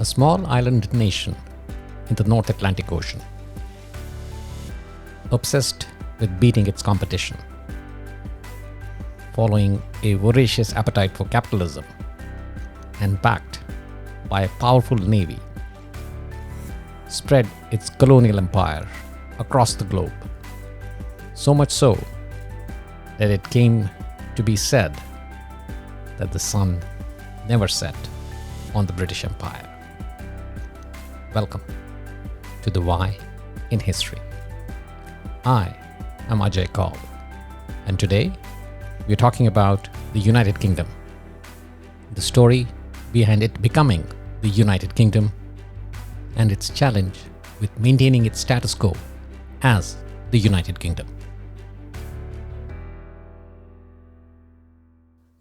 a small island nation in the North Atlantic Ocean, obsessed with beating its competition, following a voracious appetite for capitalism, and backed by a powerful navy, spread its colonial empire across the globe, so much so that it came to be said that the sun never set on the British Empire. Welcome to the Why in History. I am Ajay Kaul, and today we're talking about the United Kingdom, the story behind it becoming the United Kingdom, and its challenge with maintaining its status quo as the United Kingdom.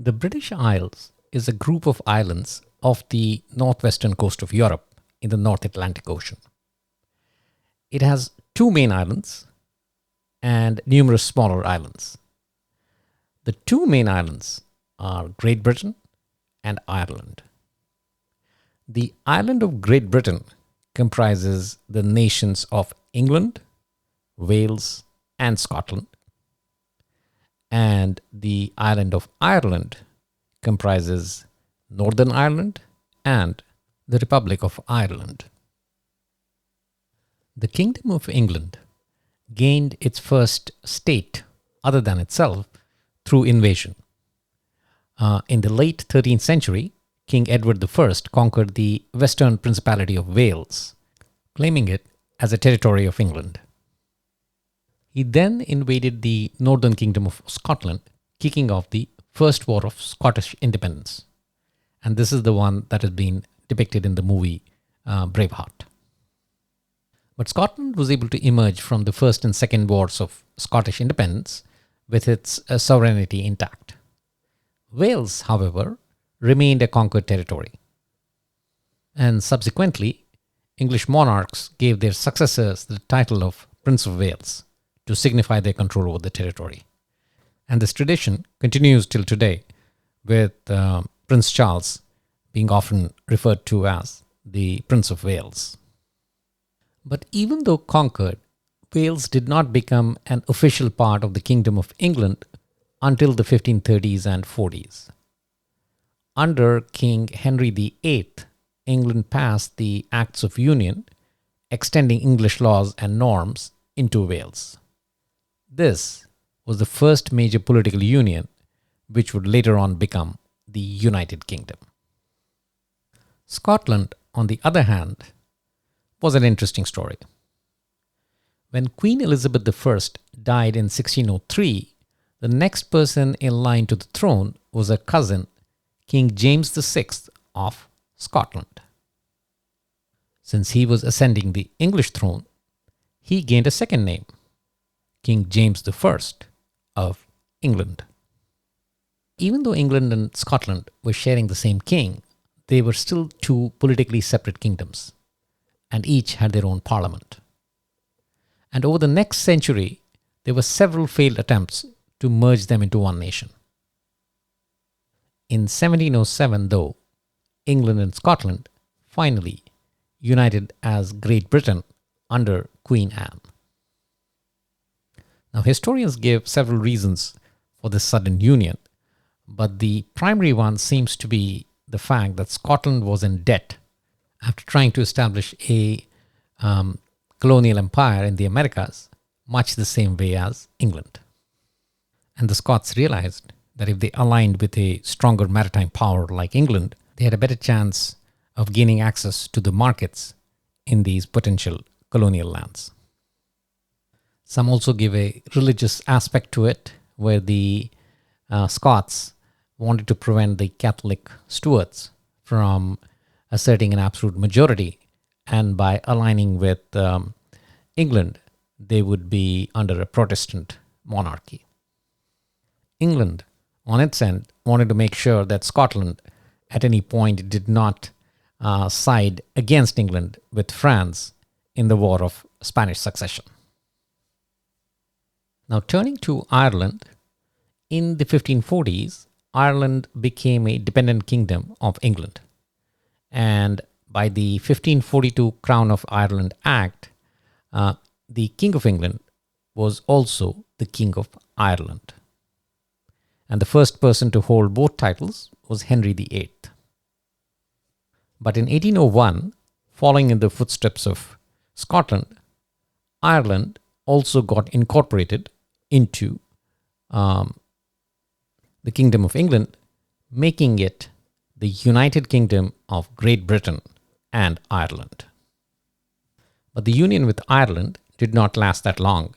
The British Isles is a group of islands off the northwestern coast of Europe in the North Atlantic Ocean. It has two main islands and numerous smaller islands. The two main islands are Great Britain and Ireland. The island of Great Britain comprises the nations of England, Wales, and Scotland, and the island of Ireland comprises Northern Ireland and the Republic of Ireland. The Kingdom of England gained its first state other than itself through invasion. In the late 13th century, King Edward I conquered the Western Principality of Wales, claiming it as a territory of England. He then invaded the Northern Kingdom of Scotland, kicking off the First War of Scottish Independence. And this is the one that has been depicted in the movie Braveheart. But Scotland was able to emerge from the First and Second Wars of Scottish independence with its sovereignty intact. Wales, however, remained a conquered territory. And subsequently, English monarchs gave their successors the title of Prince of Wales to signify their control over the territory. And this tradition continues till today, with Prince Charles being often referred to as the Prince of Wales. But even though conquered, Wales did not become an official part of the Kingdom of England until the 1530s and 40s. Under King Henry VIII, England passed the Acts of Union, extending English laws and norms into Wales. This was the first major political union, which would later on become the United Kingdom. Scotland, on the other hand, was an interesting story. When Queen Elizabeth I died in 1603, the next person in line to the throne was her cousin, King James VI of Scotland. Since he was ascending the English throne, he gained a second name, King James I of England. Even though England and Scotland were sharing the same king, they were still two politically separate kingdoms, and each had their own parliament. And over the next century, there were several failed attempts to merge them into one nation. In 1707, though, England and Scotland finally united as Great Britain under Queen Anne. Now, historians give several reasons for this sudden union, but the primary one seems to be the fact that Scotland was in debt after trying to establish a colonial empire in the Americas, much the same way as England. And the Scots realized that if they aligned with a stronger maritime power like England, they had a better chance of gaining access to the markets in these potential colonial lands. Some also give a religious aspect to it, where the Scots wanted to prevent the Catholic Stuarts from asserting an absolute majority, and by aligning with England, they would be under a Protestant monarchy. England, on its end, wanted to make sure that Scotland at any point did not side against England with France in the War of Spanish Succession. Now, turning to Ireland, in the 1540s, Ireland became a dependent kingdom of England. And by the 1542 Crown of Ireland Act, the King of England was also the King of Ireland. And the first person to hold both titles was Henry VIII. But in 1801, following in the footsteps of Scotland, Ireland also got incorporated into the Kingdom of England, making it the United Kingdom of Great Britain and Ireland. But the union with Ireland did not last that long,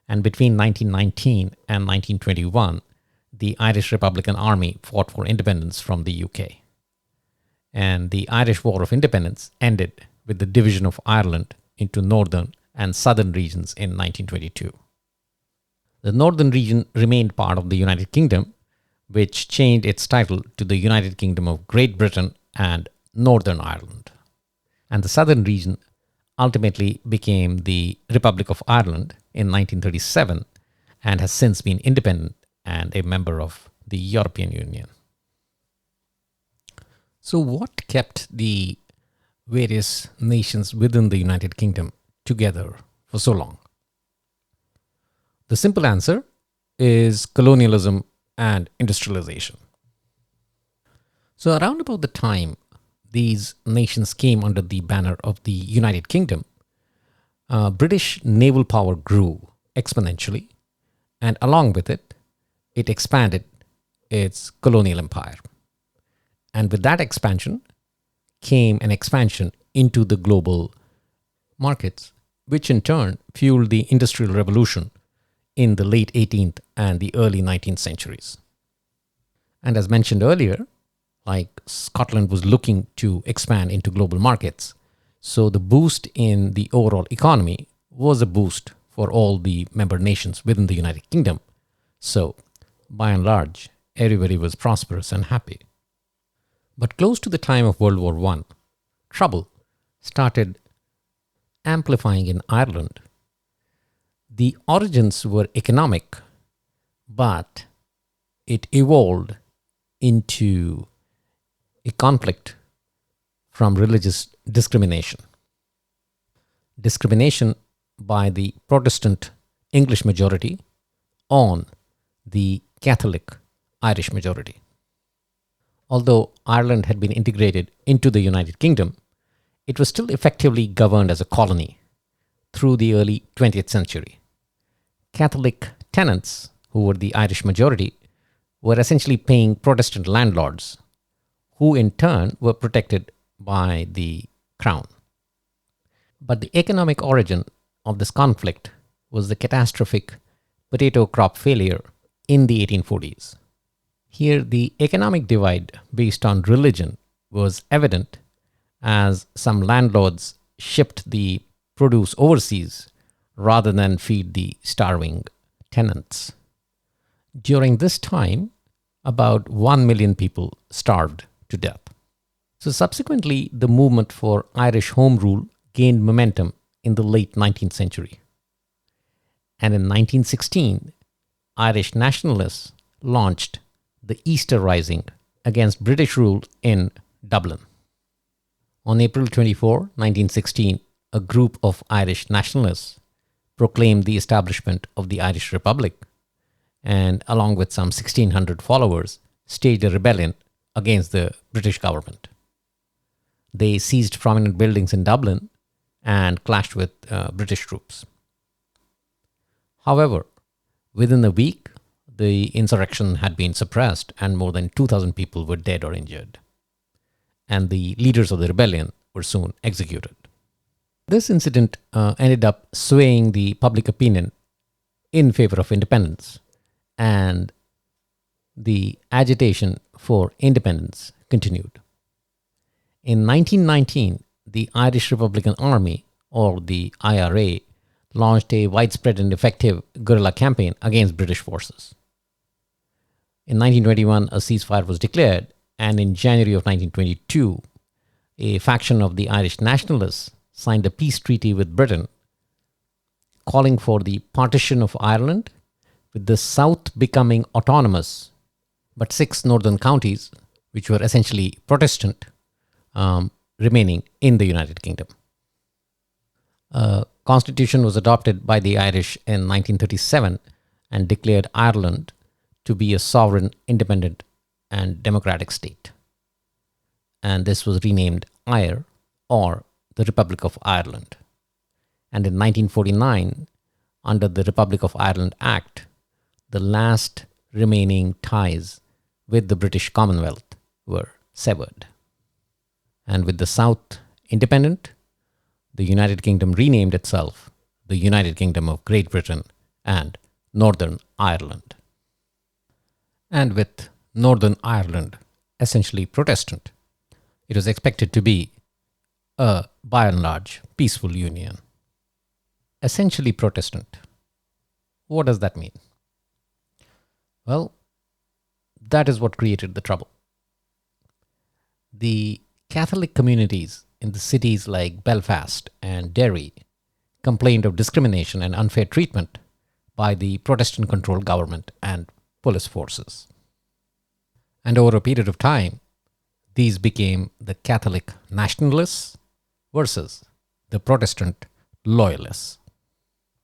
and between 1919 and 1921, the Irish Republican Army fought for independence from the UK. And the Irish War of Independence ended with the division of Ireland into northern and southern regions in 1922. The northern region remained part of the United Kingdom, which changed its title to the United Kingdom of Great Britain and Northern Ireland. And the southern region ultimately became the Republic of Ireland in 1937 and has since been independent and a member of the European Union. So what kept the various nations within the United Kingdom together for so long? The simple answer is colonialism and industrialization. So around about the time these nations came under the banner of the United Kingdom, British naval power grew exponentially, and along with it, it expanded its colonial empire. And with that expansion came an expansion into the global markets, which in turn fueled the Industrial Revolution in the late 18th and the early 19th centuries. And as mentioned earlier, like Scotland was looking to expand into global markets, so the boost in the overall economy was a boost for all the member nations within the United Kingdom. So, by and large, everybody was prosperous and happy. But close to the time of World War I, trouble started amplifying in Ireland. The origins were economic, but it evolved into a conflict from religious discrimination. Discrimination by the Protestant English majority on the Catholic Irish majority. Although Ireland had been integrated into the United Kingdom, it was still effectively governed as a colony through the early 20th century. Catholic tenants, who were the Irish majority, were essentially paying Protestant landlords, who in turn were protected by the crown. But the economic origin of this conflict was the catastrophic potato crop failure in the 1840s. Here, the economic divide based on religion was evident as some landlords shipped the produce overseas rather than feed the starving tenants. During this time, about 1 million people starved to death. So subsequently, the movement for Irish Home Rule gained momentum in the late 19th century. And in 1916, Irish nationalists launched the Easter Rising against British rule in Dublin. On April 24, 1916, a group of Irish nationalists proclaimed the establishment of the Irish Republic and, along with some 1,600 followers, staged a rebellion against the British government. They seized prominent buildings in Dublin and clashed with British troops. However, within a week, the insurrection had been suppressed and more than 2,000 people were dead or injured. And the leaders of the rebellion were soon executed. This incident ended up swaying the public opinion in favor of independence, and the agitation for independence continued. In 1919, the Irish Republican Army, or the IRA, launched a widespread and effective guerrilla campaign against British forces. In 1921, a ceasefire was declared, and in January of 1922, a faction of the Irish nationalists signed a peace treaty with Britain, calling for the partition of Ireland, with the south becoming autonomous, but 6 northern counties, which were essentially Protestant, remaining in the United Kingdom. A constitution was adopted by the Irish in 1937 and declared Ireland to be a sovereign, independent, and democratic state. And this was renamed Eire, or the Republic of Ireland. And in 1949, under the Republic of Ireland Act, the last remaining ties with the British Commonwealth were severed. And with the South independent, the United Kingdom renamed itself the United Kingdom of Great Britain and Northern Ireland. And with Northern Ireland essentially Protestant, it was expected to be a, by and large, peaceful union. Essentially Protestant. What does that mean? Well, that is what created the trouble. The Catholic communities in the cities like Belfast and Derry complained of discrimination and unfair treatment by the Protestant-controlled government and police forces. And over a period of time, these became the Catholic nationalists versus the Protestant loyalists.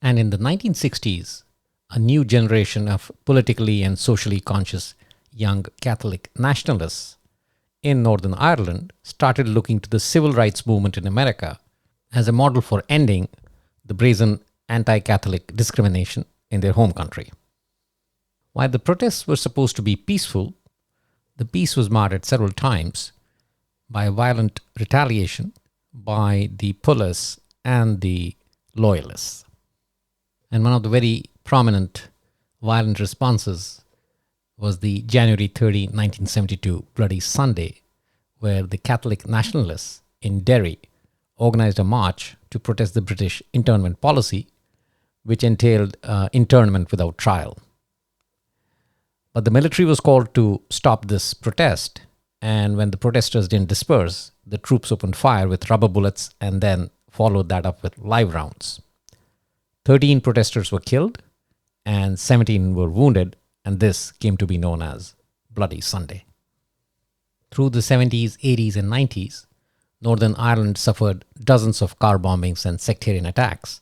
And in the 1960s, a new generation of politically and socially conscious young Catholic nationalists in Northern Ireland started looking to the civil rights movement in America as a model for ending the brazen anti-Catholic discrimination in their home country. While the protests were supposed to be peaceful, the peace was marred several times by violent retaliation by the police and the loyalists. And one of the very prominent violent responses was the January 30, 1972 Bloody Sunday, where the Catholic nationalists in Derry organized a march to protest the British internment policy, which entailed internment without trial. But the military was called to stop this protest, and when the protesters didn't disperse, the troops opened fire with rubber bullets and then followed that up with live rounds. 13 protesters were killed and 17 were wounded, and this came to be known as Bloody Sunday. Through the 70s, 80s, and 90s, Northern Ireland suffered dozens of car bombings and sectarian attacks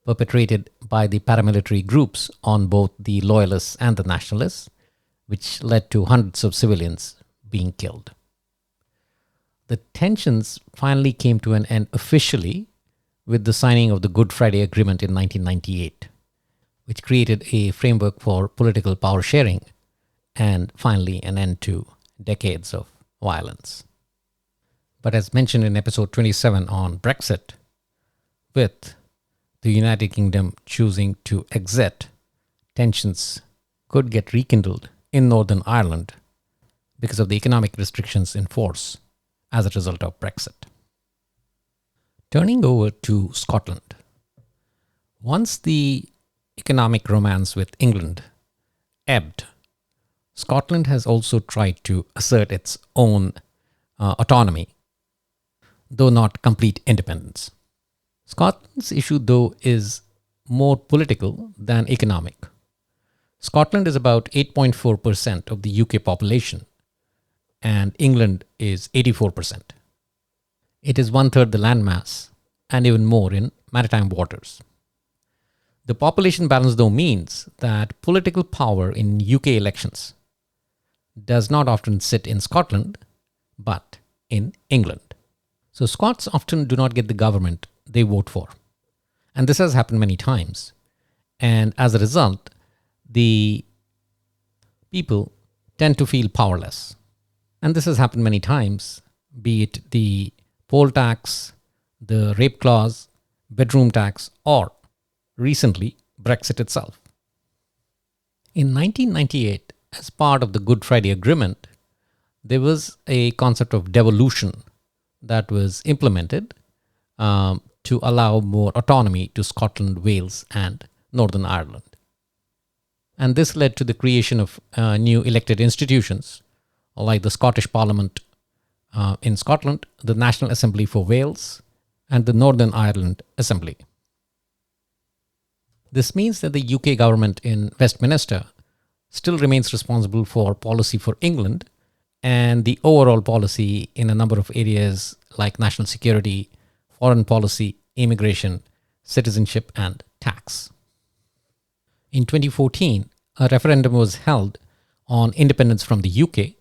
perpetrated by the paramilitary groups on both the loyalists and the nationalists, which led to hundreds of civilians being killed. The tensions finally came to an end officially with the signing of the Good Friday Agreement in 1998, which created a framework for political power sharing and finally an end to decades of violence. But as mentioned in episode 27 on Brexit, with the United Kingdom choosing to exit, tensions could get rekindled in Northern Ireland because of the economic restrictions in force as a result of Brexit. Turning over to Scotland. Once the economic romance with England ebbed, Scotland has also tried to assert its own autonomy, though not complete independence. Scotland's issue, though, is more political than economic. Scotland is about 8.4% of the UK population, and England is 84%. It is one-third the landmass, and even more in maritime waters. The population balance, though, means that political power in UK elections does not often sit in Scotland, but in England. So Scots often do not get the government they vote for. And this has happened many times. And as a result, the people tend to feel powerless. And this has happened many times, be it the poll tax, the rape clause, bedroom tax, or recently Brexit itself. In 1998, as part of the Good Friday Agreement, there was a concept of devolution that was implemented to allow more autonomy to Scotland, Wales, and Northern Ireland. And this led to the creation of new elected institutions like the Scottish Parliament in Scotland, the National Assembly for Wales, and the Northern Ireland Assembly. This means that the UK government in Westminster still remains responsible for policy for England and the overall policy in a number of areas like national security, foreign policy, immigration, citizenship, and tax. In 2014, a referendum was held on independence from the UK,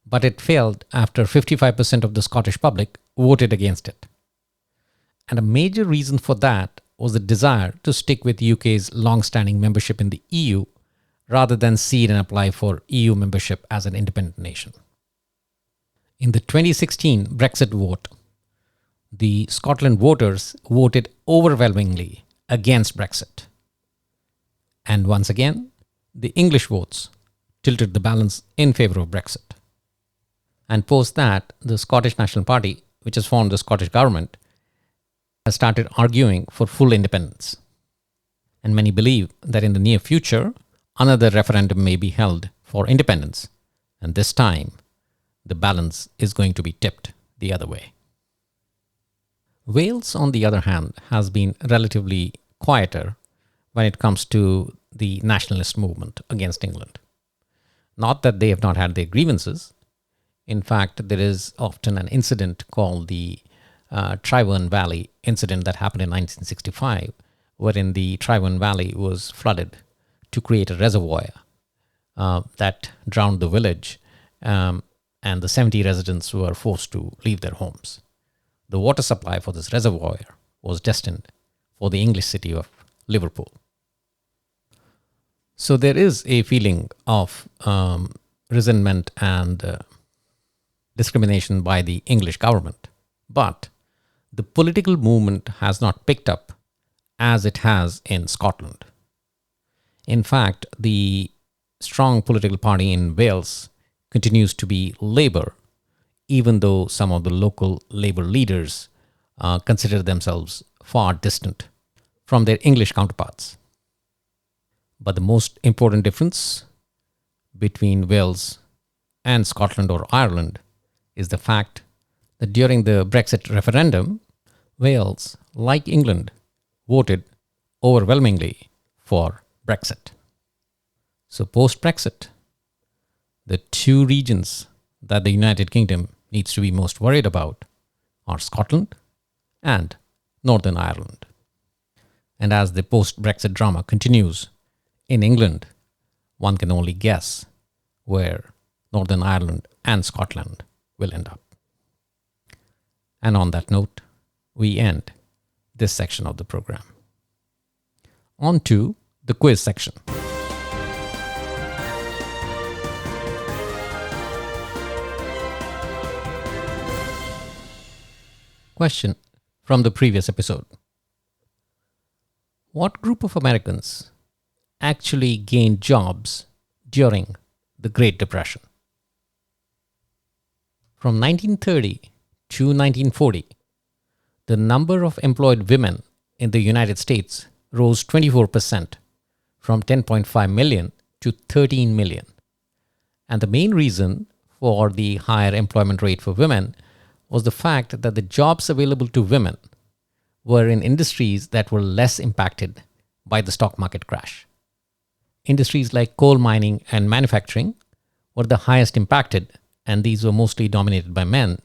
but it failed after 55% of the Scottish public voted against it. And a major reason for that was the desire to stick with UK's long-standing membership in the EU rather than cede and apply for EU membership as an independent nation. In the 2016 Brexit vote, the Scotland voters voted overwhelmingly against Brexit. And once again, the English votes tilted the balance in favour of Brexit. And post that, the Scottish National Party, which has formed the Scottish government, has started arguing for full independence. And many believe that in the near future, another referendum may be held for independence. And this time, the balance is going to be tipped the other way. Wales, on the other hand, has been relatively quieter when it comes to the nationalist movement against England. Not that they have not had their grievances. In fact, there is often an incident called the Tribune Valley incident that happened in 1965, wherein the Tribune Valley was flooded to create a reservoir that drowned the village, and the 70 residents were forced to leave their homes. The water supply for this reservoir was destined for the English city of Liverpool. So there is a feeling of resentment and discrimination by the English government, but the political movement has not picked up as it has in Scotland. In fact, the strong political party in Wales continues to be Labour, even though some of the local Labour leaders consider themselves far distant from their English counterparts. But the most important difference between Wales and Scotland or Ireland is the fact that during the Brexit referendum, Wales, like England, voted overwhelmingly for Brexit. So post-Brexit, the two regions that the United Kingdom needs to be most worried about are Scotland and Northern Ireland. And as the post-Brexit drama continues in England, one can only guess where Northern Ireland and Scotland will end up. And on that note, we end this section of the program. On to the quiz section. Question from the previous episode. What group of Americans actually gained jobs during the Great Depression? From 1930 to 1940, the number of employed women in the United States rose 24%, from 10.5 million to 13 million. And the main reason for the higher employment rate for women was the fact that the jobs available to women were in industries that were less impacted by the stock market crash. Industries like coal mining and manufacturing were the highest impacted, and these were mostly dominated by men,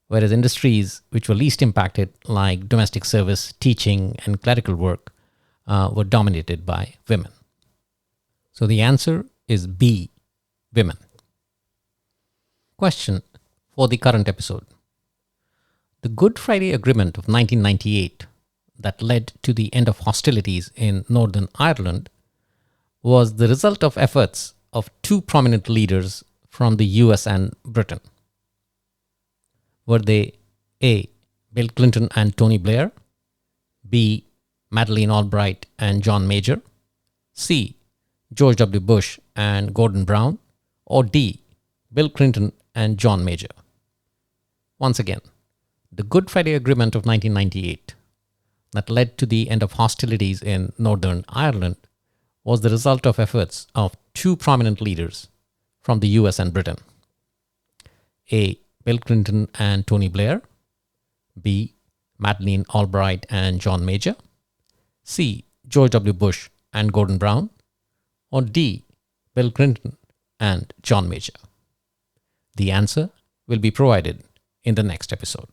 whereas industries which were least impacted, like domestic service, teaching, and clerical work, were dominated by women. So the answer is B, women. Question for the current episode. The Good Friday Agreement of 1998 that led to the end of hostilities in Northern Ireland was the result of efforts of two prominent leaders from the US and Britain. Were they A. Bill Clinton and Tony Blair, B. Madeleine Albright and John Major, C. George W. Bush and Gordon Brown, or D. Bill Clinton and John Major? Once again, the Good Friday Agreement of 1998 that led to the end of hostilities in Northern Ireland was the result of efforts of two prominent leaders from the US and Britain. A. Bill Clinton and Tony Blair, B. Madeleine Albright and John Major, C. George W. Bush and Gordon Brown, or D. Bill Clinton and John Major? The answer will be provided in the next episode.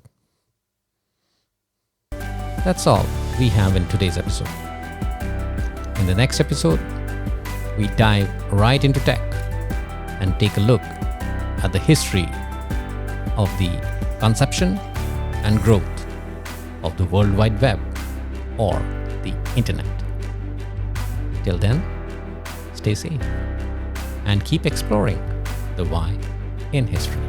That's all we have in today's episode. In the next episode, we dive right into tech and take a look at the history of the conception and growth of the World Wide Web, or the Internet. Till then, stay safe and keep exploring the why in history.